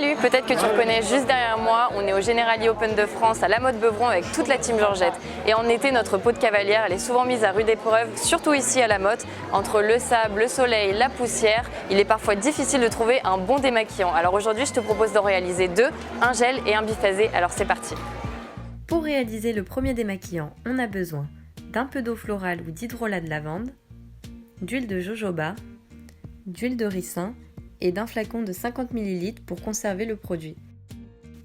Salut, peut-être que tu reconnais juste derrière moi, on est au Generali Open de France à La Motte-Beuvron avec toute la team Georgette. Et en été, notre peau de cavalière, elle est souvent mise à rude épreuve, surtout ici à La Motte. Entre le sable, le soleil, la poussière, il est parfois difficile de trouver un bon démaquillant. Alors aujourd'hui, je te propose d'en réaliser deux, un gel et un biphasé. Alors c'est parti. Pour réaliser le premier démaquillant, on a besoin d'un peu d'eau florale ou d'hydrolat de lavande, d'huile de jojoba, d'huile de ricin et d'un flacon de 50 ml pour conserver le produit.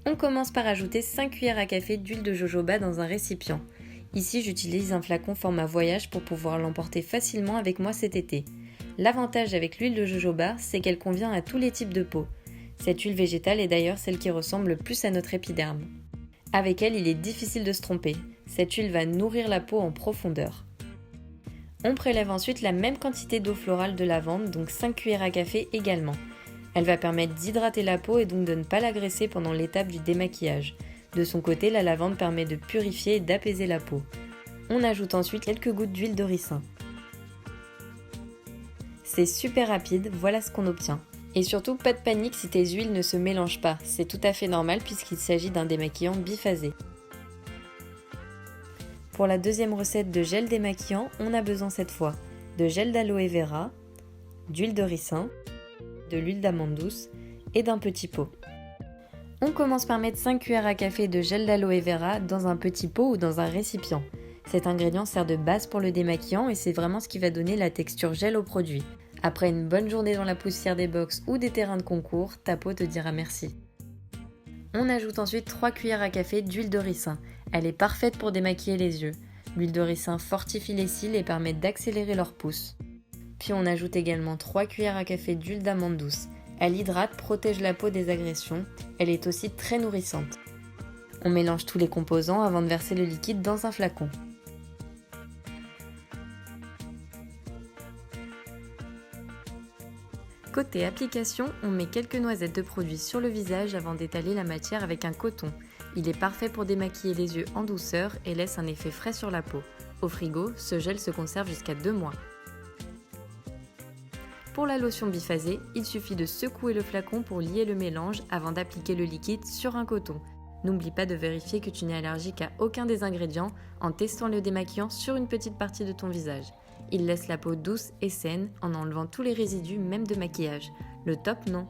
On commence par ajouter 5 cuillères à café d'huile de jojoba dans un récipient. Ici, j'utilise un flacon format voyage pour pouvoir l'emporter facilement avec moi cet été. L'avantage avec l'huile de jojoba, c'est qu'elle convient à tous les types de peau. Cette huile végétale est d'ailleurs celle qui ressemble le plus à notre épiderme. Avec elle, il est difficile de se tromper. Cette huile va nourrir la peau en profondeur. On prélève ensuite la même quantité d'eau florale de lavande, donc 5 cuillères à café également. Elle va permettre d'hydrater la peau et donc de ne pas l'agresser pendant l'étape du démaquillage. De son côté, la lavande permet de purifier et d'apaiser la peau. On ajoute ensuite quelques gouttes d'huile de ricin. C'est super rapide, voilà ce qu'on obtient. Et surtout, pas de panique si tes huiles ne se mélangent pas, c'est tout à fait normal puisqu'il s'agit d'un démaquillant biphasé. Pour la deuxième recette de gel démaquillant, on a besoin cette fois de gel d'aloe vera, d'huile de ricin, de l'huile d'amande douce et d'un petit pot. On commence par mettre 5 cuillères à café de gel d'aloe vera dans un petit pot ou dans un récipient. Cet ingrédient sert de base pour le démaquillant et c'est vraiment ce qui va donner la texture gel au produit. Après une bonne journée dans la poussière des box ou des terrains de concours, ta peau te dira merci. On ajoute ensuite 3 cuillères à café d'huile de ricin. Elle est parfaite pour démaquiller les yeux. L'huile de ricin fortifie les cils et permet d'accélérer leur pousse. Puis on ajoute également 3 cuillères à café d'huile d'amande douce. Elle hydrate, protège la peau des agressions. Elle est aussi très nourrissante. On mélange tous les composants avant de verser le liquide dans un flacon. Côté application, on met quelques noisettes de produit sur le visage avant d'étaler la matière avec un coton. Il est parfait pour démaquiller les yeux en douceur et laisse un effet frais sur la peau. Au frigo, ce gel se conserve jusqu'à 2 mois. Pour la lotion biphasée, il suffit de secouer le flacon pour lier le mélange avant d'appliquer le liquide sur un coton. N'oublie pas de vérifier que tu n'es allergique à aucun des ingrédients en testant le démaquillant sur une petite partie de ton visage. Il laisse la peau douce et saine en enlevant tous les résidus, même de maquillage. Le top, non?